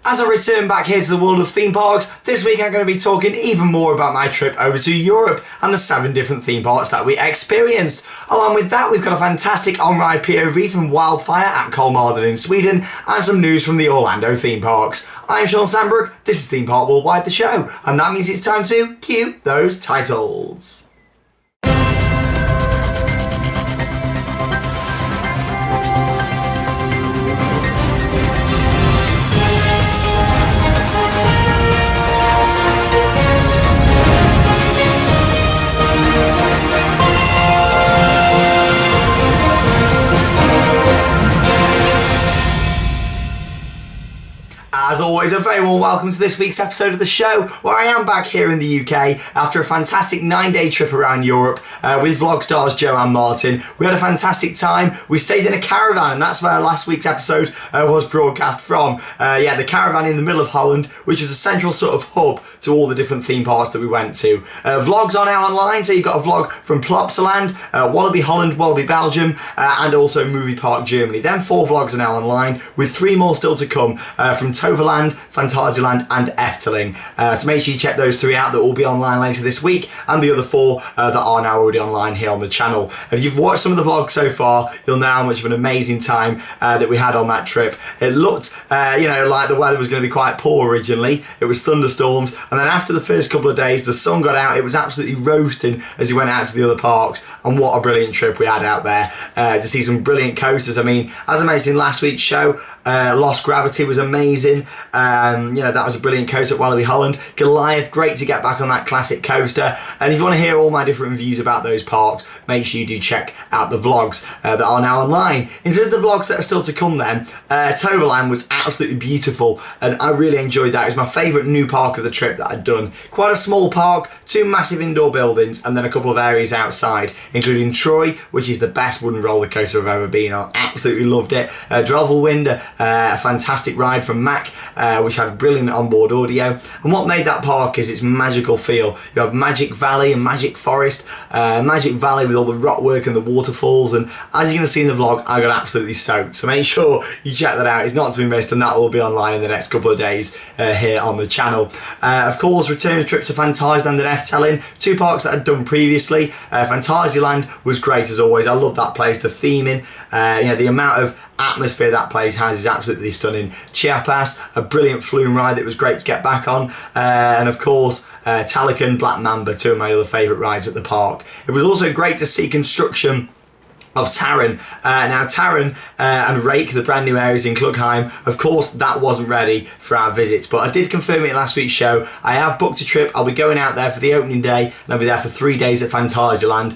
As I return back here to the world of theme parks, this week I'm going to be talking even more about my trip over to Europe and the 7 different theme parks that we experienced. Along with that, we've got a fantastic on-ride POV from Wildfire at Kolmården in Sweden and some news from the Orlando theme parks. I'm Shawn Sanbrooke, this is Theme Park Worldwide the show, and that means it's time to cue those titles. As always, a very warm welcome to this week's episode of the show, where I am back here in the UK after a fantastic 9-day trip around Europe with vlog stars Joe and Martin. We had a fantastic time. We stayed in a caravan, and that's where last week's episode was broadcast from. The caravan in the middle of Holland, which was a central sort of hub to all the different theme parks that we went to. Vlogs are now online, so you've got a vlog from Plopsaland, Walibi Holland, Walibi Belgium, and also Movie Park Germany. Then 4 vlogs are now online, with 3 more still to come from Toverland, Fantasieland and Efteling. So make sure you check those 3 out. That will be online later this week, and the other 4 that are now already online here on the channel. If you've watched some of the vlogs so far, you'll know how much of an amazing time that we had on that trip. It looked like the weather was going to be quite poor originally. It was thunderstorms, and then after the first couple of days the sun got out. It was absolutely roasting as you went out to the other parks, and what a brilliant trip we had out there to see some brilliant coasters. I mean, as I mentioned in last week's show, Lost Gravity was amazing. That was a brilliant coaster at Walibi Holland. Goliath, great to get back on that classic coaster. And if you want to hear all my different reviews about those parks, make sure you do check out the vlogs that are now online. Instead of the vlogs that are still to come then, Toverland was absolutely beautiful, and I really enjoyed that. It was my favourite new park of the trip that I'd done. Quite a small park, 2 massive indoor buildings, and then a couple of areas outside, including Troy, which is the best wooden roller coaster I've ever been on. Absolutely loved it. Drelvelwind, a fantastic ride from Mack, which had brilliant onboard audio. And what made that park is its magical feel. You have Magic Valley and Magic Forest. Magic Valley with all the rock work and the waterfalls, and as you're going to see in the vlog, I got absolutely soaked. So make sure you check that out. It's not to be missed, and that will be online in the next couple of days here on the channel. Of course, return trip to Fantasieland and Efteling, 2 parks that I'd done previously. Fantasieland was great as always. I love that place. The theming, the amount of atmosphere that place has is absolutely stunning. Chiapas, a brilliant flume ride that was great to get back on, and of course Talican, Black Mamba, 2 of my other favourite rides at the park. It was also great to see construction of Taron. Now Taron and Rake, the brand new areas in Klugheim, of course that wasn't ready for our visits, but I did confirm it in last week's show. I have booked a trip. I'll be going out there for the opening day, and I'll be there for 3 days at Fantasieland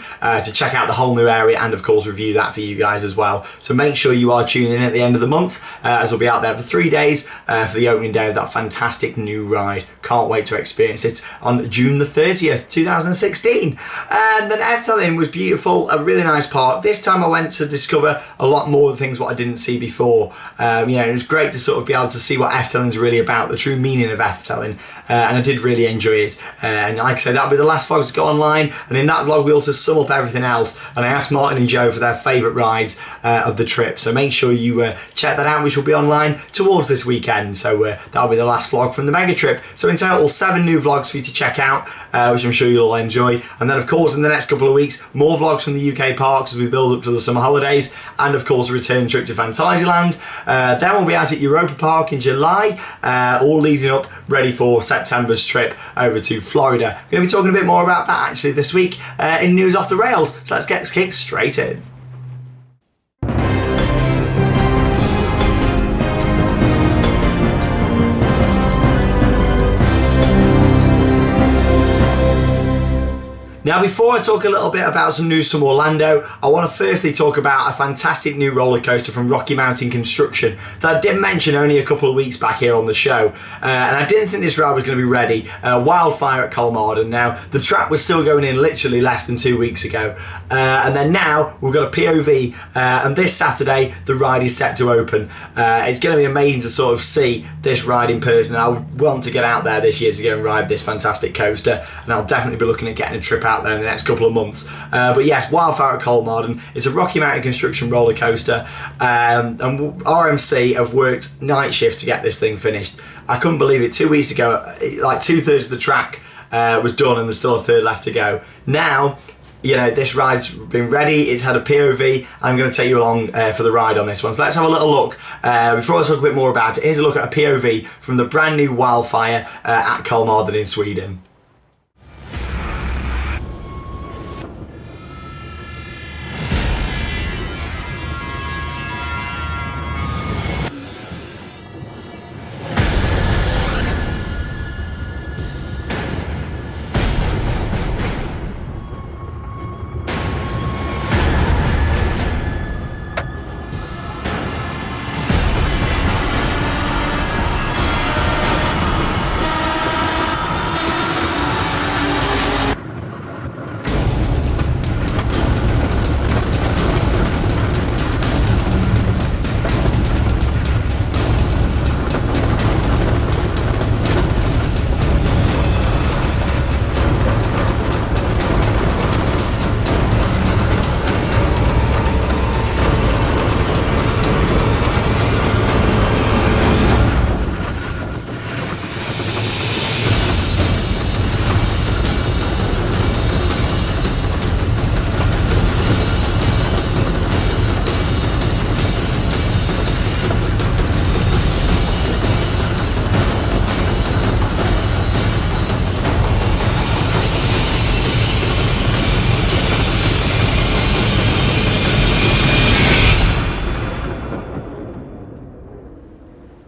to check out the whole new area and of course review that for you guys as well. So make sure you are tuning in at the end of the month as we'll be out there for 3 days for the opening day of that fantastic new ride. Can't wait to experience it on June the 30th, 2016. And then Efteling was beautiful, a really nice park. This time I went to discover a lot more of the things what I didn't see before. It was great to sort of be able to see what Efteling's really about, the true meaning of Efteling, and I did really enjoy it. And like I said, that'll be the last vlog to go online, and in that vlog we also sum up everything else, and I asked Martin and Joe for their favourite rides of the trip, so make sure you check that out, which will be online towards this weekend. So that'll be the last vlog from the mega trip. So in total 7 new vlogs for you to check out, which I'm sure you'll enjoy. And then of course in the next couple of weeks, more vlogs from the UK parks as we build up to the summer holidays, and of course a return trip to Fantasieland. Then we'll be out at Europa Park in July, all leading up ready for September's trip over to Florida. We're going to be talking a bit more about that actually this week in News Off the Rails, so let's get kicked straight in. Now, before I talk a little bit about some news from Orlando, I want to firstly talk about a fantastic new roller coaster from Rocky Mountain Construction that I did mention only a couple of weeks back here on the show. And I didn't think this ride was going to be ready. Wildfire at Kolmården. Now, the track was still going in literally less than 2 weeks ago. And then now we've got a POV, and this Saturday the ride is set to open. It's going to be amazing to sort of see this ride in person. I want to get out there this year to go and ride this fantastic coaster, and I'll definitely be looking at getting a trip out out there in the next couple of months. But yes, Wildfire at Colmarden. It's a Rocky Mountain construction roller coaster, and RMC have worked night shift to get this thing finished. I couldn't believe it. 2 weeks ago, like 2/3 of the track was done and there's still a third left to go. Now, you know, this ride's been ready, it's had a POV. I'm going to take you along for the ride on this one. So let's have a little look. Before I talk a bit more about it, here's a look at a POV from the brand new Wildfire at Colmarden in Sweden.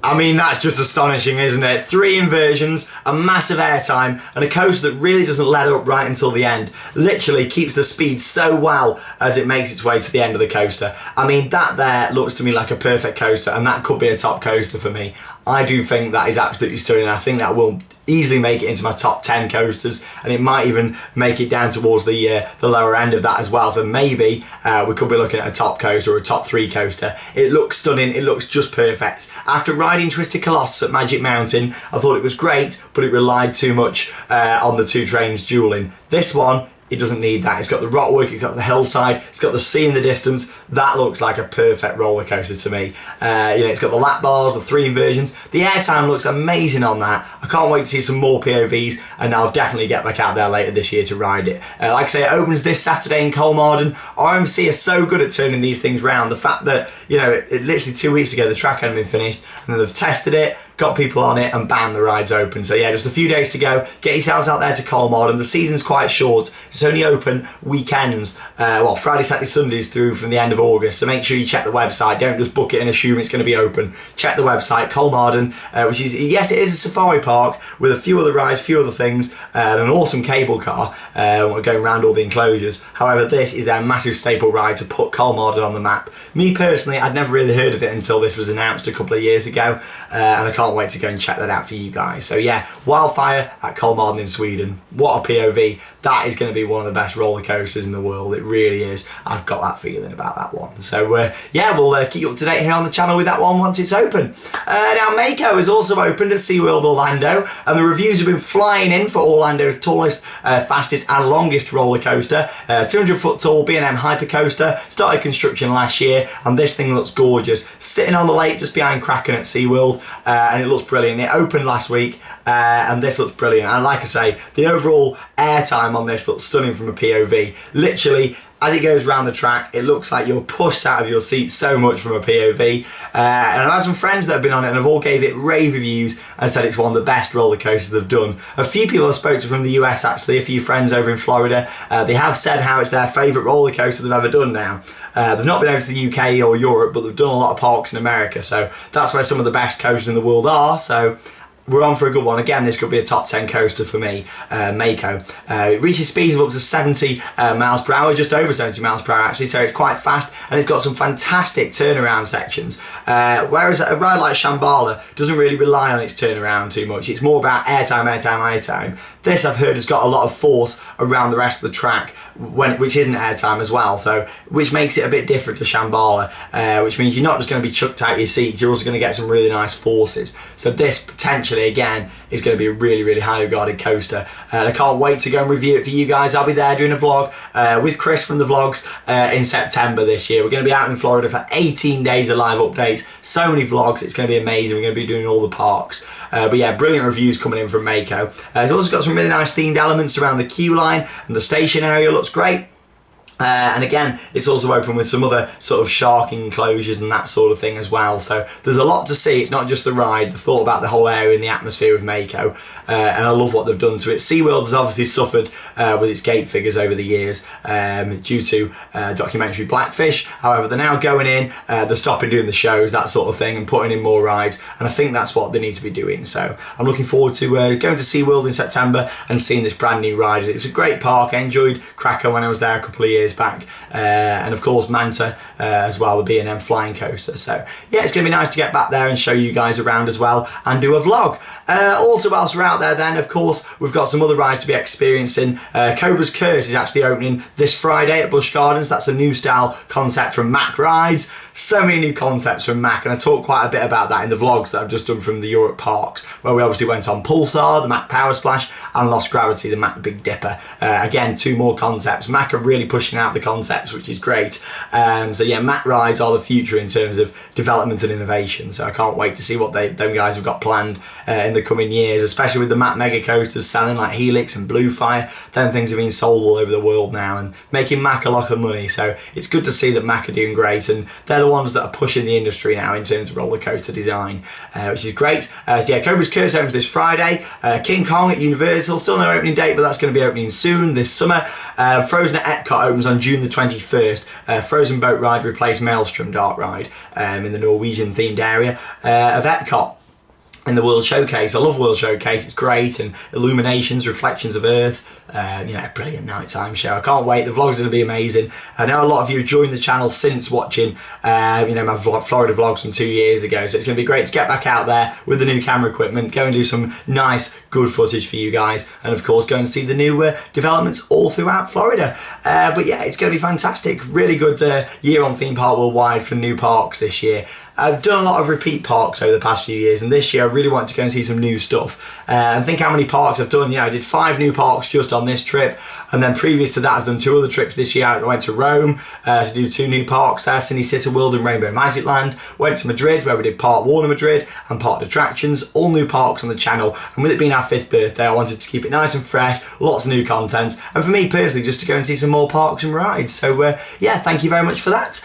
I mean, that's just astonishing, isn't it? 3 inversions, a massive airtime, and a coaster that really doesn't let up right until the end. Literally keeps the speed so well as it makes its way to the end of the coaster. I mean, that there looks to me like a perfect coaster, and that could be a top coaster for me. I do think that is absolutely stunning. I think that will easily make it into my top 10 coasters, and it might even make it down towards the lower end of that as well. So maybe we could be looking at a top coaster or a top 3 coaster. It looks stunning, it looks just perfect. After riding Twisted Colossus at Magic Mountain, I thought it was great, but it relied too much on the 2 trains dueling. This one, it doesn't need that. It's got the rock work, it's got the hillside, it's got the sea in the distance. That looks like a perfect roller coaster to me. You know, it's got the lap bars, the 3 inversions. The airtime looks amazing on that. I can't wait to see some more POVs, and I'll definitely get back out there later this year to ride it. Like I say, it opens this Saturday in Colmarden. RMC are so good at turning these things round. The fact that, you know, it literally 2 weeks ago the track hadn't been finished, and then they've tested it, got people on it, and bam, the ride's open. So yeah, just a few days to go. Get yourselves out there to Colmarden. The season's quite short. It's only open weekends, well, Friday, Saturday, Sundays through from the end of August. So make sure you check the website. Don't just book it and assume it's going to be open. Check the website, Colmarden, which is, yes, it is a safari park with a few other rides, few other things, and an awesome cable car going around all the enclosures. However, this is their massive staple ride to put Colmarden on the map. Me personally, I'd never really heard of it until this was announced a couple of years ago, and I can't wait to go and check that out for you guys. So yeah, Wildfire at Colmarden in Sweden. What a POV. That is going to be one of the best roller coasters in the world. It really is. I've got that feeling about that one. So yeah, we'll keep you up to date here on the channel with that one once it's open. Now Mako has also opened at SeaWorld Orlando, and the reviews have been flying in for Orlando's tallest, fastest and longest roller coaster. 200 foot tall B&M Hypercoaster. Started construction last year, and this thing looks gorgeous. Sitting on the lake just behind Kraken at SeaWorld, and it looks brilliant. It opened last week, and this looks brilliant. And like I say, the overall airtime on this looks stunning from a POV. Literally, as it goes around the track, it looks like you're pushed out of your seat so much from a POV. And I've had some friends that have been on it and have all gave it rave reviews and said it's one of the best roller coasters they've done. A few people I spoke to from the US actually, a few friends over in Florida, they have said how it's their favourite roller coaster they've ever done now. They've not been over to the UK or Europe, but they've done a lot of parks in America, so that's where some of the best coasters in the world are. So we're on for a good one. Again, this could be a top 10 coaster for me, Mako. It reaches speeds of up to 70 miles per hour, just over 70 miles per hour actually, so it's quite fast, and it's got some fantastic turnaround sections. Whereas a ride like Shambhala doesn't really rely on its turnaround too much. It's more about airtime, airtime, airtime. This, I've heard, has got a lot of force around the rest of the track, which isn't airtime as well, so which makes it a bit different to Shambhala, which means you're not just going to be chucked out of your seats, you're also going to get some really nice forces. So this potentially, hopefully again is going to be a really, really highly regarded coaster. And I can't wait to go and review it for you guys. I'll be there doing a vlog with Chris from the vlogs in September this year. We're going to be out in Florida for 18 days of live updates. So many vlogs. It's going to be amazing. We're going to be doing all the parks. But yeah, brilliant reviews coming in from Mako. It's also got some really nice themed elements around the queue line, and the station area looks great. And again, it's also open with some other sort of shark enclosures and that sort of thing as well. So there's a lot to see. It's not just the ride. The thought about the whole area and the atmosphere of Mako. And I love what they've done to it. SeaWorld has obviously suffered with its gate figures over the years due to documentary Blackfish. However, they're now going in, they're stopping doing the shows, that sort of thing, and putting in more rides. And I think that's what they need to be doing. So I'm looking forward to going to SeaWorld in September and seeing this brand new ride. It was a great park. I enjoyed Cracker when I was there a couple of years back, and of course Manta as well, the B&M flying coaster. So yeah, it's going to be nice to get back there and show you guys around as well and do a vlog. Also, whilst we're out there then, of course, we've got some other rides to be experiencing. Cobra's Curse is actually opening this Friday at Busch Gardens. That's a new style concept from Mack Rides. So many new concepts from Mack, and I talked quite a bit about that in the vlogs that I've just done from the Europe parks, where we obviously went on Pulsar, the Mack Power Splash, and Lost Gravity, the Mack Big Dipper. Again, 2 more concepts. Mack are really pushing out the concepts, which is great. So yeah, Mack Rides are the future in terms of development and innovation. So I can't wait to see what them guys have got planned in the coming years, especially with the Mack Mega Coasters selling like Helix and Bluefire. Them things are being sold all over the world now and making Mack a lot of money. So it's good to see that Mack are doing great, and they're the ones that are pushing the industry now in terms of roller coaster design, which is great. So yeah, Cobra's Curse opens this Friday. King Kong at Universal, still no opening date, but that's going to be opening soon this summer. Frozen at Epcot opens on June the 21st. Frozen boat ride replaced Maelstrom dark ride in the Norwegian themed area of Epcot in the World Showcase. I love World Showcase, it's great, and illuminations, reflections of Earth, you know, a brilliant nighttime show. I can't wait, the vlog's going to be amazing. I know a lot of you have joined the channel since watching you know, my Florida vlogs from 2 years ago, so it's going to be great to get back out there with the new camera equipment, go and do some nice, good footage for you guys, and of course go and see the new developments all throughout Florida. But yeah, it's going to be fantastic. Really good year on Theme Park Worldwide for new parks this year. I've done a lot of repeat parks over the past few years, and this year I really want to go and see some new stuff. And think how many parks I've done. You know, I did 5 new parks just on this trip, and then previous to that I've done 2 other trips this year. I went to Rome to do 2 new parks there, Cinecittà World and Rainbow Magic Land. Went to Madrid where we did Park Warner Madrid and Park Attractions, all new parks on the channel. And with it being our 5th birthday, I wanted to keep it nice and fresh, lots of new content, and for me personally just to go and see some more parks and rides. So yeah, thank you very much for that.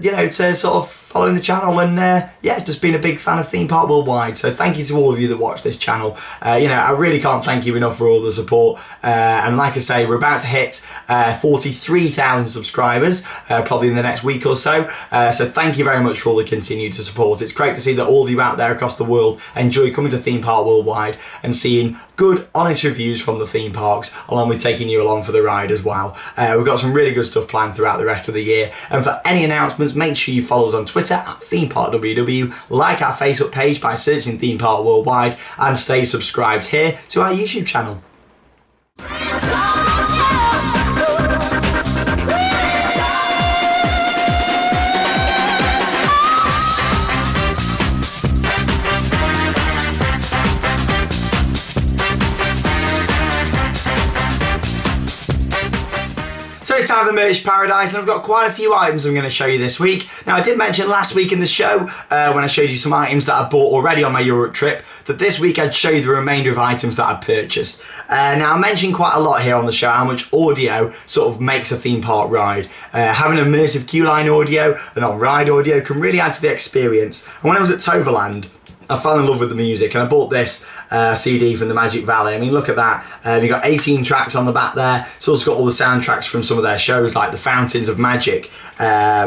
You know, to sort of following the channel, and yeah, just been a big fan of Theme Park Worldwide. So thank you to all of you that watch this channel. You know, I really can't thank you enough for all the support. And like I say, we're about to hit 43,000 subscribers probably in the next week or so. So thank you very much for all the continued support. It's great to see that all of you out there across the world enjoy coming to Theme Park Worldwide and seeing good, honest reviews from the theme parks, along with taking you along for the ride as well. We've got some really good stuff planned throughout the rest of the year. And for any announcements, make sure you follow us on Twitter at ThemeParkWW, like our Facebook page by searching Theme Park Worldwide, and stay subscribed here to our YouTube channel. So it's time for Merch Paradise, and I've got quite a few items I'm going to show you this week. Now, I did mention last week in the show, when I showed you some items that I bought already on my Europe trip, that this week I'd show you the remainder of items that I'd purchased. Now, I mentioned quite a lot here on the show how much audio sort of makes a theme park ride. Having immersive queue line audio and on-ride audio can really add to the experience. And when I was at Toverland, I fell in love with the music, and I bought this CD from the Magic Valley. I mean, look at that. You've got 18 tracks on the back there. It's also got all the soundtracks from some of their shows, like the Fountains of Magic,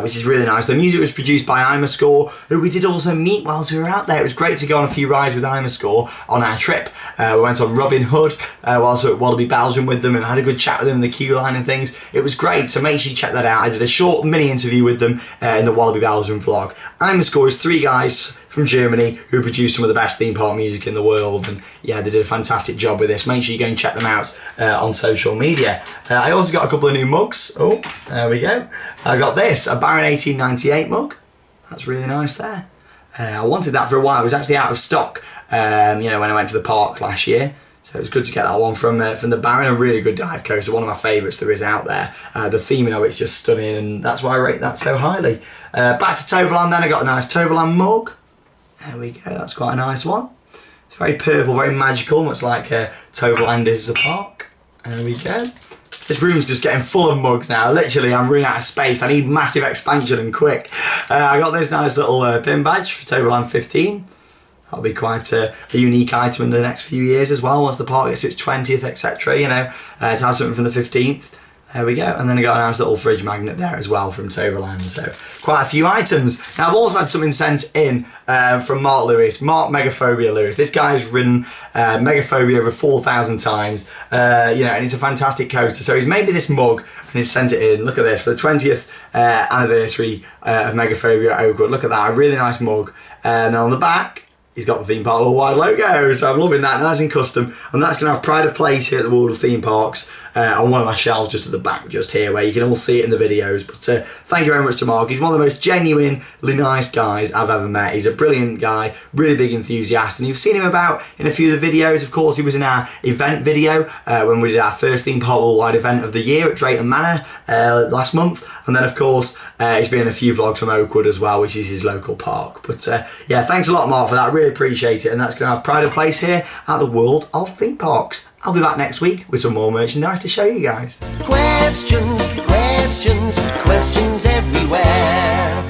which is really nice. The music was produced by Imascore, who we did also meet whilst we were out there. It was great to go on a few rides with Imascore on our trip. We went on Robin Hood whilst we were at Wallaby Belgium with them, and had a good chat with them in the queue line and things. It was great, so make sure you check that out. I did a short mini interview with them in the Wallaby Belgium vlog. Imascore is 3 guys from Germany who produce some of the best theme park music in the world, and yeah, they did a fantastic job with this. Make sure you go and check them out on social media. I also got a couple of new mugs. Oh, there we go. I got this, a Baron 1898 mug. That's really nice there. I wanted that for a while. It was actually out of stock, when I went to the park last year. So it was good to get that one from the Baron. A really good dive coaster, one of my favourites there is out there. The theming of it's just stunning, and that's why I rate that so highly. Back to Toverland then, I got a nice Toverland mug. There we go, that's quite a nice one. It's very purple, very magical, much like Toverland is a park. There we go. This room's just getting full of mugs now. Literally, I'm running out of space. I need massive expansion and quick. I got this nice little pin badge for Toverland 15. That'll be quite a unique item in the next few years as well, once the park gets to its 20th, etc. To have something from the 15th. There we go. And then I got a nice little fridge magnet there as well from Toverland. So quite a few items. Now I've also had something sent in from Mark Lewis, Mark Megaphobia Lewis. This guy's ridden Megaphobia over 4,000 times, and it's a fantastic coaster. So he's made me this mug and he's sent it in. Look at this, for the 20th anniversary of Megaphobia at Oakwood. Look at that, a really nice mug. And on the back, he's got the Theme Park Worldwide logo, so I'm loving that, nice and custom. And that's going to have pride of place here at the World of Theme Parks on one of my shelves just at the back, just here, where you can all see it in the videos. But thank you very much to Mark. He's one of the most genuinely nice guys I've ever met. He's a brilliant guy, really big enthusiast, and you've seen him about in a few of the videos. Of course, he was in our event video when we did our first Theme Park Worldwide event of the year at Drayton Manor last month. And then, of course, he's been in a few vlogs from Oakwood as well, which is his local park. But yeah, thanks a lot, Mark, for that. I really appreciate it. And that's going to have pride of place here at the World of Theme Parks. I'll be back next week with some more merchandise to show you guys. Questions, questions, questions everywhere.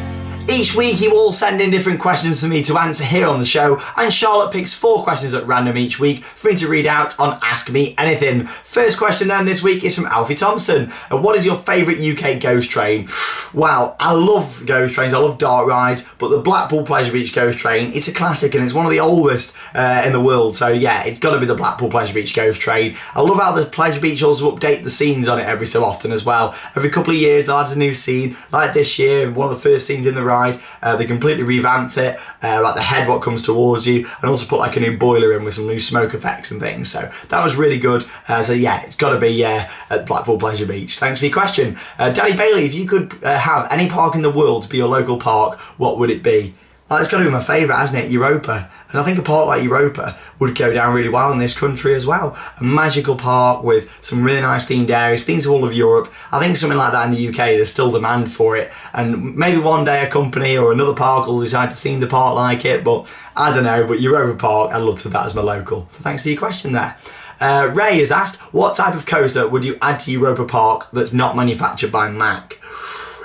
Each week you all send in different questions for me to answer here on the show, and Charlotte picks 4 questions at random each week for me to read out on Ask Me Anything. First question then this week is from Alfie Thompson. What is your favourite UK ghost train? Wow, I love ghost trains, I love dark rides, but the Blackpool Pleasure Beach ghost train, it's a classic and it's one of the oldest in the world, so yeah, it's got to be the Blackpool Pleasure Beach ghost train. I love how the Pleasure Beach also update the scenes on it every so often as well. Every couple of years they'll add a new scene, like this year, one of the first scenes in the ride, they completely revamped it, like the head what comes towards you, and also put like a new boiler in with some new smoke effects and things, so that was really good. So yeah, it's got to be at Blackpool Pleasure Beach. Thanks for your question. Danny Bailey, if you could have any park in the world to be your local park, what would it be? Well, it's got to be my favourite, hasn't it? Europa. And I think a park like Europa would go down really well in this country as well. A magical park with some really nice themed areas, themes of all of Europe. I think something like that in the UK, there's still demand for it. And maybe one day a company or another park will decide to theme the park like it, but I don't know. But Europa Park, I'd love to have that as my local. So thanks for your question there. Ray has asked, what type of coaster would you add to Europa Park that's not manufactured by Mack?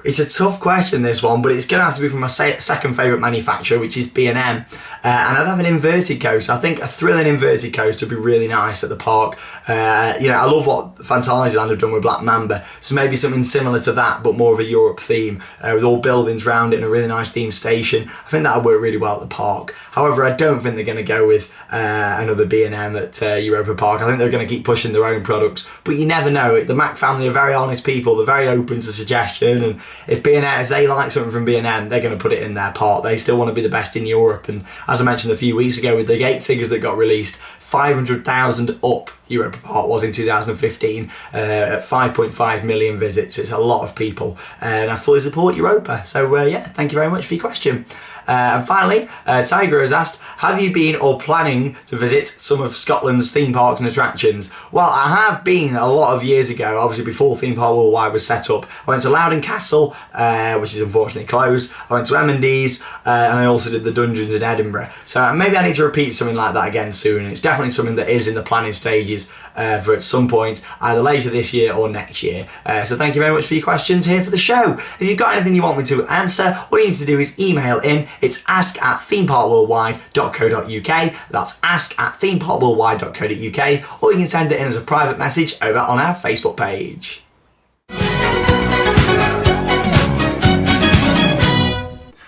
It's a tough question, this one, but it's going to have to be from my second favourite manufacturer, which is B&M. And I'd have an inverted coaster. I think a thrilling inverted coaster would be really nice at the park. I love what Fantasyland have done with Black Mamba, so maybe something similar to that, but more of a Europe theme, with all buildings around it and a really nice themed station. I think that would work really well at the park. However, I don't think they're going to go with another B&M at Europa Park. I think they're going to keep pushing their own products, but you never know. The Mack family are very honest people. They're very open to suggestion, and if they like something from B&M, they're going to put it in their park. They still want to be the best in Europe, and as I mentioned a few weeks ago with the gate figures that got released, 500,000 up Europa Park was in 2015 at 5.5 million visits. It's a lot of people, and I fully support Europa. So yeah, thank you very much for your question. And finally, Tiger has asked, have you been or planning to visit some of Scotland's theme parks and attractions? Well, I have been a lot of years ago, obviously before Theme Park Worldwide was set up. I went to Loudon Castle, which is unfortunately closed. I went to M&D's, and I also did the Dungeons in Edinburgh. So maybe I need to repeat something like that again soon. It's definitely something that is in the planning stages for at some point, either later this year or next year. So thank you very much for your questions here for the show. If you've got anything you want me to answer, all you need to do is email in. It's ask@themeparkworldwide.co.uk. That's ask@themeparkworldwide.co.uk, or you can send it in as a private message over on our Facebook page.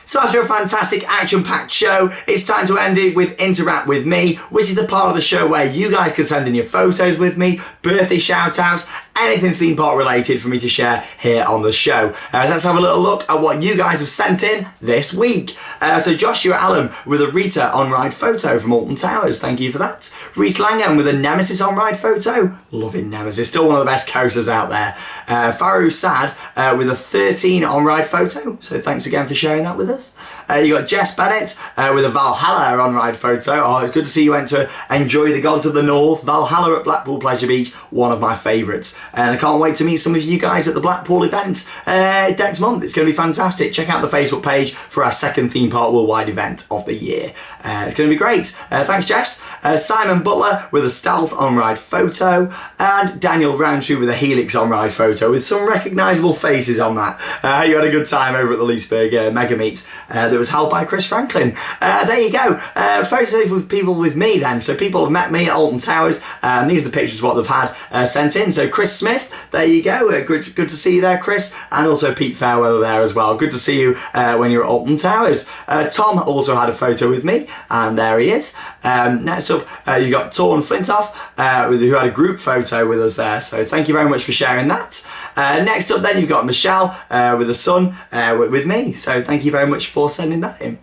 So after a fantastic action-packed show, it's time to end it with Interact With Me, which is the part of the show where you guys can send in your photos with me, birthday shout-outs, anything theme park related for me to share here on the show. So let's have a little look at what you guys have sent in this week. So Joshua Allen with a Rita on-ride photo from Alton Towers, thank you for that. Reese Langham with a Nemesis on-ride photo, loving Nemesis, still one of the best coasters out there. Faru Sad with a 13 on-ride photo, so thanks again for sharing that with us. You got Jess Bennett with a Valhalla on-ride photo. Oh, it's good to see you went to enjoy the Gods of the North. Valhalla at Blackpool Pleasure Beach, one of my favourites. And I can't wait to meet some of you guys at the Blackpool event next month. It's going to be fantastic. Check out the Facebook page for our second Theme Park Worldwide event of the year. It's going to be great. Thanks, Jess. Simon Butler with a Stealth on-ride photo, and Daniel Roundtree with a Helix on-ride photo with some recognisable faces on that. You had a good time over at the Leesburg Mega Meets that was held by Chris Franklin. There you go. Photos with people with me then. So people have met me at Alton Towers, and these are the pictures what they've had sent in. So Chris Smith, there you go. Good to see you there, Chris, and also Pete Fairweather there as well. Good to see you when you're at Alton Towers. Tom also had a photo with me, and there he is. Next up, you got Torn Flintoff, who had a group photo with us there. So thank you very much for sharing that. Next up, then you've got Michelle with a son with me. So thank you very much for sending that in.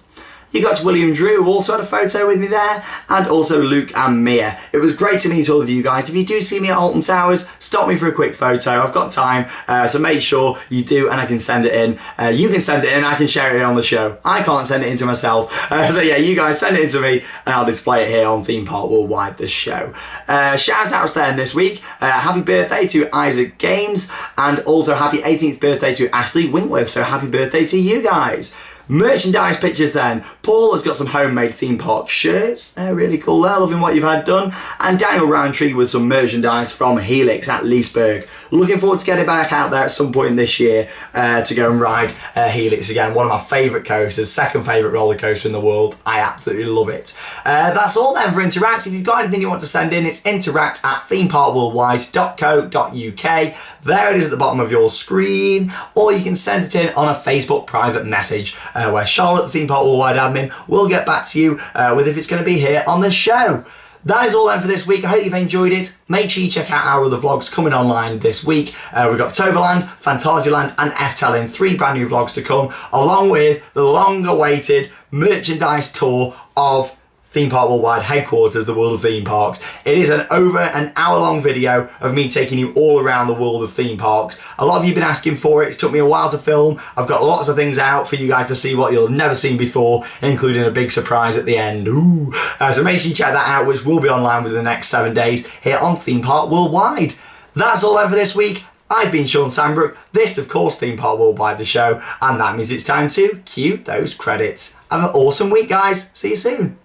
You got William Drew, who also had a photo with me there, and also Luke and Mia. It was great to meet all of you guys. If you do see me at Alton Towers, stop me for a quick photo. I've got time, so make sure you do, and I can send it in. You can send it in, I can share it on the show. I can't send it in to myself. So yeah, you guys send it in to me, and I'll display it here on Theme Park Worldwide, the show. Shout outs then this week. Happy birthday to Isaac Games, and also happy 18th birthday to Ashley Winkworth. So happy birthday to you guys. Merchandise pictures then. Paul has got some homemade theme park shirts. They're really cool there, loving what you've had done. And Daniel Roundtree with some merchandise from Helix at Leesburg. Looking forward to getting back out there at some point this year to go and ride Helix again. One of my favourite coasters, second favourite roller coaster in the world. I absolutely love it. That's all then for Interact. If you've got anything you want to send in, it's interact@themeparkworldwide.co.uk. There it is at the bottom of your screen, or you can send it in on a Facebook private message where Charlotte, the Theme Park Worldwide admin, will get back to you with if it's going to be here on the show. That is all then for this week. I hope you've enjoyed it. Make sure you check out our other vlogs coming online this week. We've got Toverland, Fantasyland and Efteling, 3 brand new vlogs to come, along with the long-awaited merchandise tour of Theme Park Worldwide headquarters, the world of theme parks. It is an over an hour-long video of me taking you all around the world of theme parks. A lot of you have been asking for it. It's took me a while to film. I've got lots of things out for you guys to see what you'll have never seen before, including a big surprise at the end. Ooh. So make sure you check that out, which will be online within the next 7 days here on Theme Park Worldwide. That's all then for this week. I've been Shawn Sanbrooke. This, of course, Theme Park Worldwide, the show, and that means it's time to cue those credits. Have an awesome week, guys. See you soon.